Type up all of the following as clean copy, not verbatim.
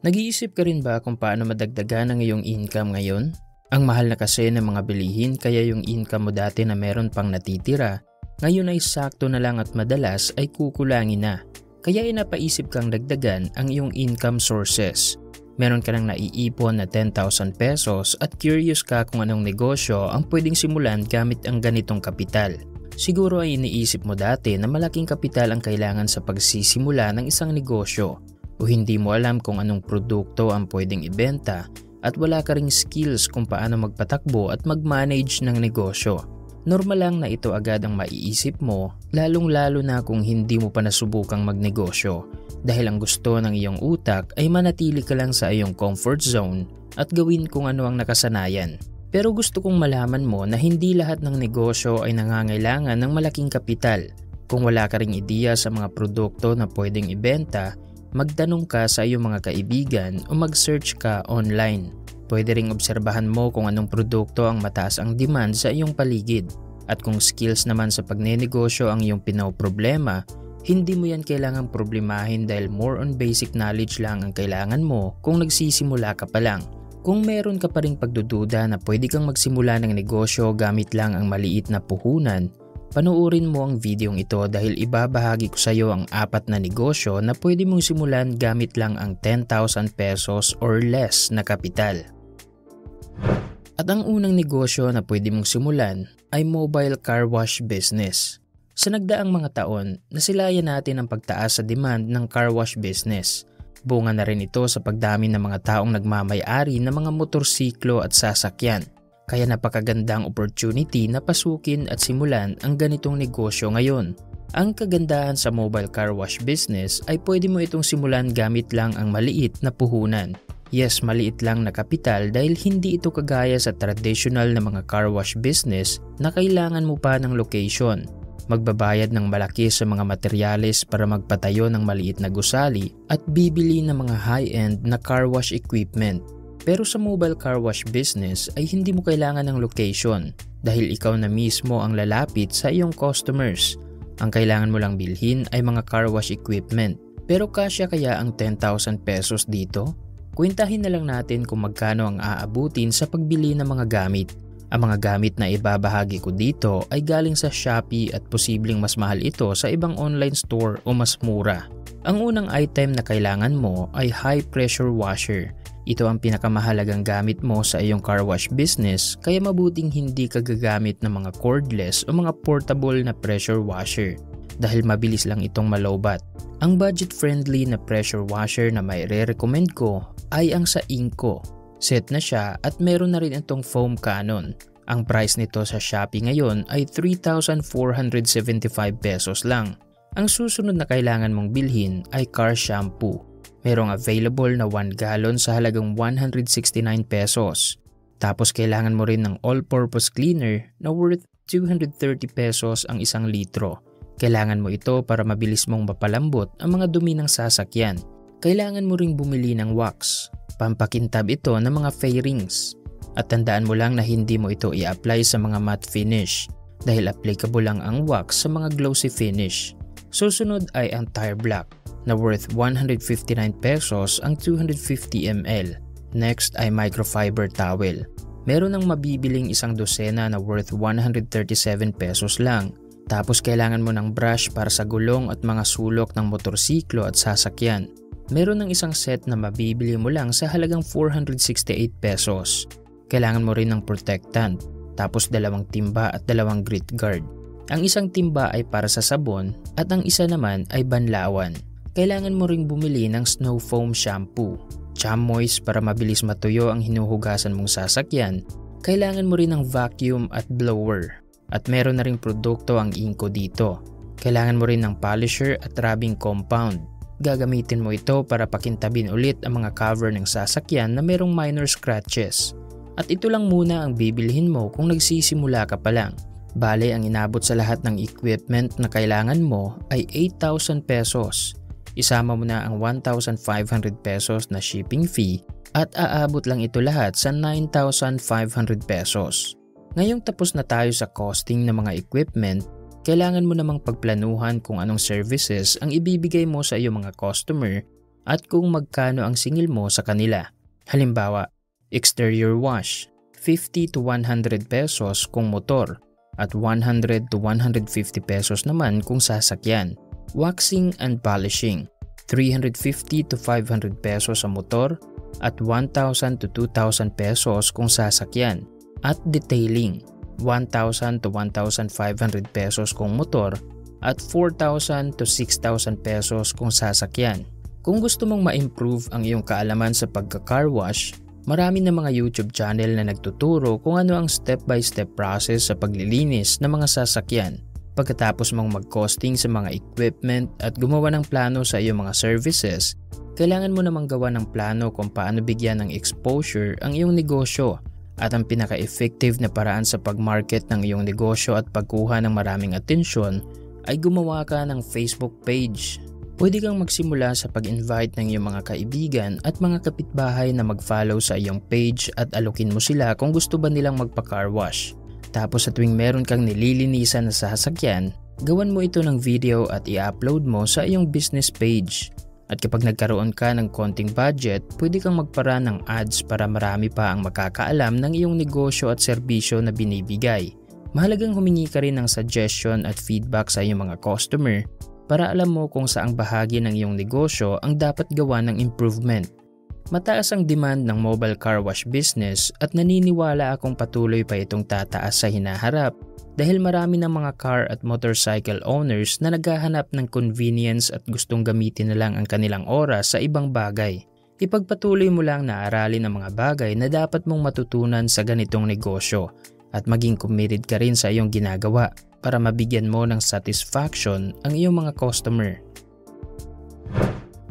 Nag-iisip ka rin ba kung paano madagdagan ang iyong income ngayon? Ang mahal na kasi ng mga bilihin kaya yung income mo dati na meron pang natitira, ngayon ay sakto na lang at madalas ay kukulangin na. Kaya napaisip kang dagdagan ang iyong income sources. Meron ka nang naiipon na 10,000 pesos at curious ka kung anong negosyo ang pwedeng simulan gamit ang ganitong kapital. Siguro ay iniisip mo dati na malaking kapital ang kailangan sa pagsisimula ng isang negosyo. O hindi mo alam kung anong produkto ang pwedeng ibenta at wala ka ring skills kung paano magpatakbo at mag-manage ng negosyo. Normal lang na ito agad ang maiisip mo, lalong-lalo na kung hindi mo pa nasubukang magnegosyo dahil ang gusto ng iyong utak ay manatili ka lang sa iyong comfort zone at gawin kung ano ang nakasanayan. Pero gusto kong malaman mo na hindi lahat ng negosyo ay nangangailangan ng malaking kapital. Kung wala ka ring ideya sa mga produkto na pwedeng ibenta, magtanong ka sa iyong mga kaibigan o mag-search ka online. Pwede ring obserbahan mo kung anong produkto ang mataas ang demand sa iyong paligid. At kung skills naman sa pagnenegosyo ang iyong pinoproblema, hindi mo yan kailangang problemahin dahil more on basic knowledge lang ang kailangan mo kung nagsisimula ka pa lang. Kung meron ka pa ring pagdududa na pwede kang magsimula ng negosyo gamit lang ang maliit na puhunan, panoorin mo ang videong ito dahil ibabahagi ko sa iyo ang 4 na negosyo na pwede mong simulan gamit lang ang 10,000 pesos or less na kapital. At ang unang negosyo na pwede mong simulan ay mobile car wash business. Sa nagdaang mga taon, nasilayan natin ang pagtaas sa demand ng car wash business. Bunga na rin ito sa pagdami ng mga taong nagmamay-ari ng mga motorsiklo at sasakyan. Kaya napakagandang opportunity na pasukin at simulan ang ganitong negosyo ngayon. Ang kagandahan sa mobile car wash business ay pwede mo itong simulan gamit lang ang maliit na puhunan. Yes, maliit lang na kapital dahil hindi ito kagaya sa traditional na mga car wash business na kailangan mo pa ng location. Magbabayad ng malaki sa mga materyales para magpatayo ng maliit na gusali at bibili ng mga high-end na car wash equipment. Pero sa mobile car wash business ay hindi mo kailangan ng location dahil ikaw na mismo ang lalapit sa iyong customers. Ang kailangan mo lang bilhin ay mga car wash equipment. Pero kasya kaya ang 10,000 pesos dito? Kwentahin na lang natin kung magkano ang aabutin sa pagbili ng mga gamit. Ang mga gamit na ibabahagi ko dito ay galing sa Shopee at posibleng mas mahal ito sa ibang online store o mas mura. Ang unang item na kailangan mo ay high pressure washer. Ito ang pinakamahalagang gamit mo sa iyong car wash business kaya mabuting hindi ka gagamit ng mga cordless o mga portable na pressure washer dahil mabilis lang itong malowbat. Ang budget-friendly na pressure washer na may recommend ko ay ang sa Inco. Set na siya at meron na rin itong foam cannon. Ang price nito sa Shopee ngayon ay 3,475 pesos lang. Ang susunod na kailangan mong bilhin ay car shampoo. Merong available na 1 gallon sa halagang 169 pesos. Tapos kailangan mo rin ng all-purpose cleaner na worth 230 pesos ang 1 litro. Kailangan mo ito para mabilis mong mapalambot ang mga dumi ng sasakyan. Kailangan mo ring bumili ng wax. Pampakintab ito ng mga fairings. At tandaan mo lang na hindi mo ito i-apply sa mga matte finish dahil applicable lang ang wax sa mga glossy finish. Susunod ay ang tire block na worth 159 pesos ang 250 ml. Next ay microfiber towel. Meron ng mabibiling 1 dosena na worth 137 pesos lang. Tapos kailangan mo ng brush para sa gulong at mga sulok ng motorsiklo at sasakyan. Meron ng 1 set na mabibili mo lang sa halagang 468 pesos. Kailangan mo rin ng protectant, tapos 2 timba at 2 grit guard. Ang 1 timba ay para sa sabon at ang isa naman ay banlawan. Kailangan mo ring bumili ng snow foam shampoo, Chamois para mabilis matuyo ang hinuhugasan mong sasakyan. Kailangan mo rin ng vacuum at blower. At meron na ring produkto ang Inco dito. Kailangan mo rin ng polisher at rubbing compound. Gagamitin mo ito para pakintabin ulit ang mga cover ng sasakyan na merong minor scratches. At ito lang muna ang bibilhin mo kung nagsisimula ka pa lang. Bale, ang inabot sa lahat ng equipment na kailangan mo ay 8,000 pesos. Isama mo na ang 1,500 pesos na shipping fee at aabot lang ito lahat sa 9,500 pesos. Ngayong tapos na tayo sa costing ng mga equipment, kailangan mo namang pagplanuhan kung anong services ang ibibigay mo sa iyong mga customer at kung magkano ang singil mo sa kanila. Halimbawa, exterior wash, 50 to 100 pesos kung motor at 100 to 150 pesos naman kung sasakyan. Waxing and polishing, 350 to 500 pesos sa motor at 1,000 to 2,000 pesos kung sasakyan. At detailing, 1,000 to 1,500 pesos kung motor at 4,000 to 6,000 pesos kung sasakyan. Kung gusto mong ma-improve ang iyong kaalaman sa pagka-car wash, marami na mga YouTube channel na nagtuturo kung ano ang step-by-step process sa paglilinis ng mga sasakyan. Pagkatapos mong mag-costing sa mga equipment at gumawa ng plano sa iyong mga services, kailangan mo namang gawa ng plano kung paano bigyan ng exposure ang iyong negosyo. At ang pinaka-effective na paraan sa pag-market ng iyong negosyo at pagkuha ng maraming atensyon ay gumawa ka ng Facebook page. Pwede kang magsimula sa pag-invite ng iyong mga kaibigan at mga kapitbahay na mag-follow sa iyong page at alokin mo sila kung gusto ba nilang magpa-car wash. Tapos sa tuwing meron kang nililinisan na sasakyan, gawan mo ito ng video at i-upload mo sa iyong business page. At kapag nagkaroon ka ng konting budget, pwede kang magpara ng ads para marami pa ang makakaalam ng iyong negosyo at serbisyo na binibigay. Mahalagang humingi ka rin ng suggestion at feedback sa iyong mga customer para alam mo kung saang bahagi ng iyong negosyo ang dapat gawa ng improvement. Mataas ang demand ng mobile car wash business at naniniwala akong patuloy pa itong tataas sa hinaharap dahil marami ng mga car at motorcycle owners na naghahanap ng convenience at gustong gamitin na lang ang kanilang oras sa ibang bagay. Ipagpatuloy mo lang na aralin ang mga bagay na dapat mong matutunan sa ganitong negosyo at maging committed ka rin sa iyong ginagawa para mabigyan mo ng satisfaction ang iyong mga customer.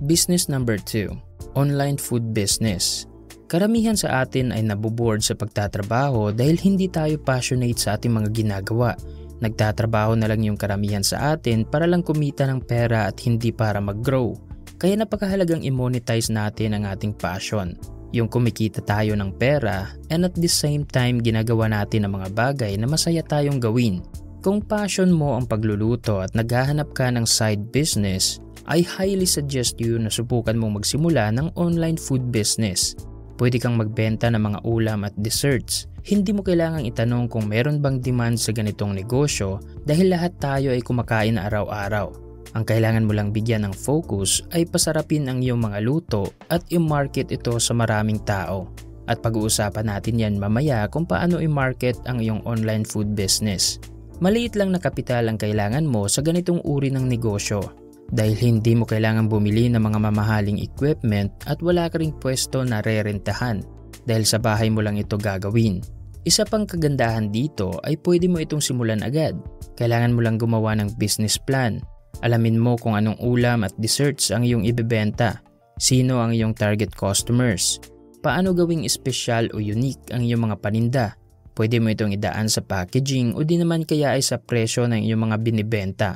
Business number 2. Online food business. Karamihan sa atin ay naboboard sa pagtatrabaho dahil hindi tayo passionate sa ating mga ginagawa. Nagtatrabaho na lang yung karamihan sa atin para lang kumita ng pera at hindi para mag-grow. Kaya napakahalagang i-monetize natin ang ating passion. Yung kumikita tayo ng pera and at the same time ginagawa natin ang mga bagay na masaya tayong gawin. Kung passion mo ang pagluluto at naghahanap ka ng side business, I highly suggest you na subukan mong magsimula ng online food business. Pwede kang magbenta ng mga ulam at desserts. Hindi mo kailangang itanong kung meron bang demand sa ganitong negosyo dahil lahat tayo ay kumakain araw-araw. Ang kailangan mo lang bigyan ng focus ay pasarapin ang iyong mga luto at i-market ito sa maraming tao. At pag-uusapan natin yan mamaya kung paano i-market ang iyong online food business. Maliit lang na kapital ang kailangan mo sa ganitong uri ng negosyo. Dahil hindi mo kailangan bumili ng mga mamahaling equipment at wala ka ring pwesto na rerentahan dahil sa bahay mo lang ito gagawin. Isa pang kagandahan dito ay pwede mo itong simulan agad. Kailangan mo lang gumawa ng business plan. Alamin mo kung anong ulam at desserts ang iyong ibebenta. Sino ang iyong target customers. Paano gawing espesyal o unique ang iyong mga paninda. Pwede mo itong idaan sa packaging o di naman kaya ay sa presyo ng iyong mga binibenta.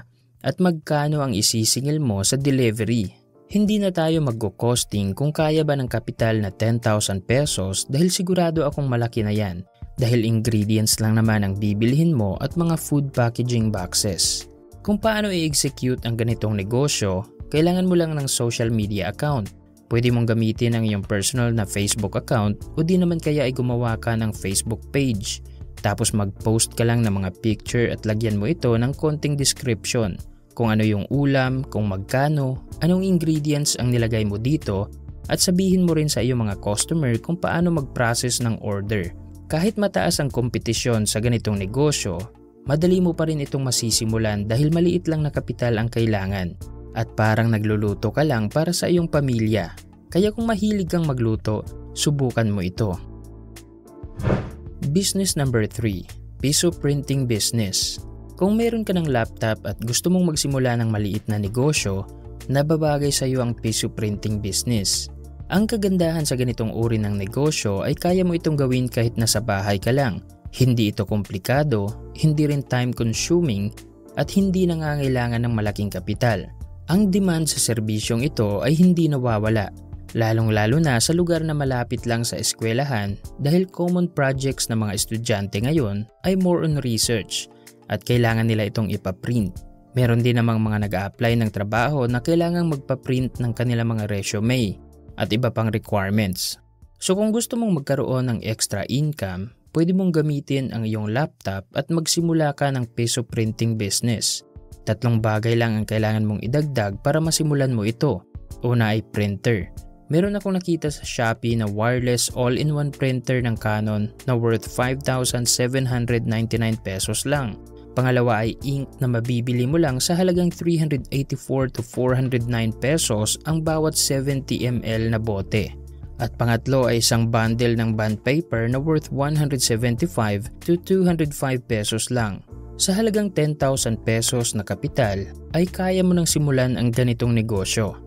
At magkano ang isisingil mo sa delivery. Hindi na tayo magko-costing kung kaya ba ng kapital na 10,000 pesos dahil sigurado akong malaki na yan dahil ingredients lang naman ang bibilhin mo at mga food packaging boxes. Kung paano i-execute ang ganitong negosyo, kailangan mo lang ng social media account. Pwede mong gamitin ang iyong personal na Facebook account o di naman kaya ay gumawa ka ng Facebook page. Tapos mag-post ka lang ng mga picture at lagyan mo ito ng konting description. Kung ano yung ulam, kung magkano, anong ingredients ang nilagay mo dito at sabihin mo rin sa iyong mga customer kung paano mag-process ng order. Kahit mataas ang kompetisyon sa ganitong negosyo, madali mo pa rin itong masisimulan dahil maliit lang na kapital ang kailangan at parang nagluluto ka lang para sa iyong pamilya. Kaya kung mahilig kang magluto, subukan mo ito. Business number 3, piso printing business. Kung meron ka ng laptop at gusto mong magsimula ng maliit na negosyo, nababagay sa iyo ang piso printing business. Ang kagandahan sa ganitong uri ng negosyo ay kaya mo itong gawin kahit nasa bahay ka lang. Hindi ito komplikado, hindi rin time consuming at hindi nangangailangan ng malaking kapital. Ang demand sa serbisyong ito ay hindi nawawala, lalong-lalo na sa lugar na malapit lang sa eskwelahan dahil common projects ng mga estudyante ngayon ay more on research. At kailangan nila itong ipaprint. Meron din namang mga nag-a-apply ng trabaho na kailangang magpa-print ng kanilang mga resume at iba pang requirements. So kung gusto mong magkaroon ng extra income, pwede mong gamitin ang iyong laptop at magsimula ka ng peso printing business. 3 bagay lang ang kailangan mong idagdag para masimulan mo ito. Una ay printer. Meron akong nakita sa Shopee na wireless all-in-one printer ng Canon na worth 5,799 pesos lang. Pangalawa ay ink na mabibili mo lang sa halagang 384 to 409 pesos ang bawat 70 ml na bote. At pangatlo ay isang bundle ng bond paper na worth 175 to 205 pesos lang. Sa halagang 10,000 pesos na kapital ay kaya mo nang simulan ang ganitong negosyo.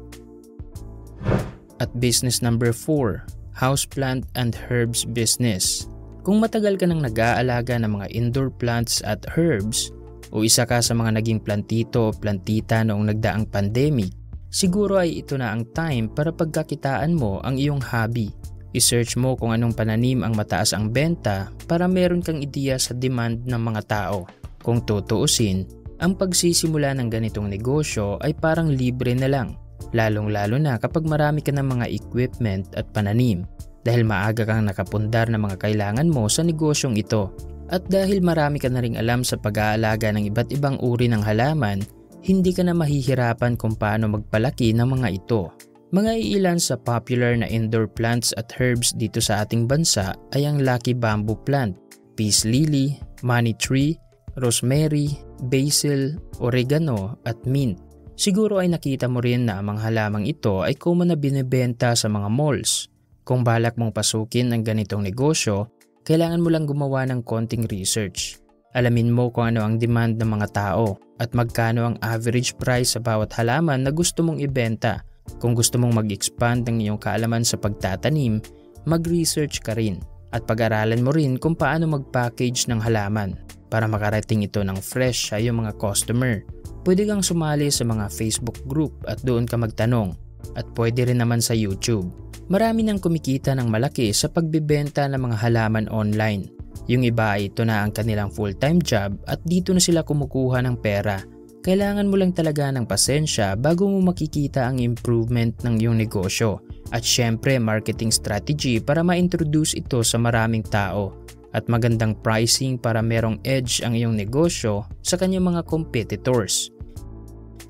At business number 4, houseplant and herbs business. Kung matagal ka nang nag-aalaga ng mga indoor plants at herbs o isa ka sa mga naging plantito o plantita noong nagdaang pandemic, siguro ay ito na ang time para pagkakitaan mo ang iyong hobby. I-search mo kung anong pananim ang mataas ang benta para meron kang ideya sa demand ng mga tao. Kung tutuusin, ang pagsisimula ng ganitong negosyo ay parang libre na lang, lalong-lalo na kapag marami ka ng mga equipment at pananim. Dahil maaga kang nakapundar ng mga kailangan mo sa negosyong ito. At dahil marami ka na ring alam sa pag-aalaga ng iba't ibang uri ng halaman, hindi ka na mahihirapan kung paano magpalaki ng mga ito. Mga iilan sa popular na indoor plants at herbs dito sa ating bansa ay ang lucky bamboo plant, peace lily, money tree, rosemary, basil, oregano at mint. Siguro ay nakita mo rin na ang mga halamang ito ay common na binebenta sa mga malls. Kung balak mong pasukin ang ganitong negosyo, kailangan mo lang gumawa ng konting research. Alamin mo kung ano ang demand ng mga tao at magkano ang average price sa bawat halaman na gusto mong ibenta. Kung gusto mong mag-expand ng iyong kaalaman sa pagtatanim, mag-research ka rin at pag-aralan mo rin kung paano mag-package ng halaman para makarating ito ng fresh sa iyong mga customer. Pwede kang sumali sa mga Facebook group at doon ka magtanong at pwede rin naman sa YouTube. Marami nang kumikita ng malaki sa pagbibenta ng mga halaman online. Yung iba ay ito na ang kanilang full-time job at dito na sila kumukuha ng pera. Kailangan mo lang talaga ng pasensya bago mo makikita ang improvement ng iyong negosyo. At syempre marketing strategy para ma-introduce ito sa maraming tao. At magandang pricing para merong edge ang iyong negosyo sa kanyang mga competitors.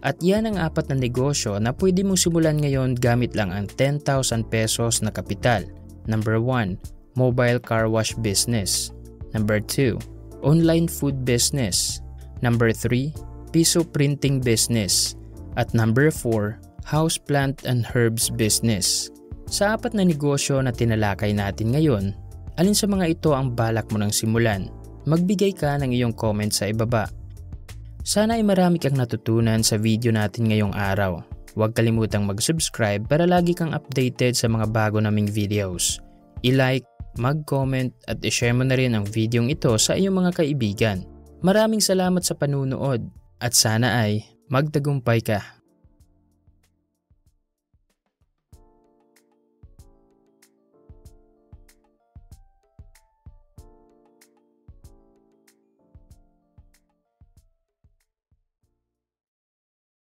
At yan ang 4 na negosyo na pwede mong simulan ngayon gamit lang ang 10,000 pesos na kapital. Number 1, mobile car wash business. Number 2, online food business. Number 3, piso printing business. At number 4, houseplant and herbs business. Sa 4 na negosyo na tinalakay natin ngayon, alin sa mga ito ang balak mo nang simulan? Magbigay ka ng iyong comment sa ibaba. Sana ay marami kang natutunan sa video natin ngayong araw. Huwag kalimutang mag-subscribe para lagi kang updated sa mga bago naming videos. I-like, mag-comment at i-share mo na rin ang videong ito sa iyong mga kaibigan. Maraming salamat sa panunood at sana ay magtagumpay ka.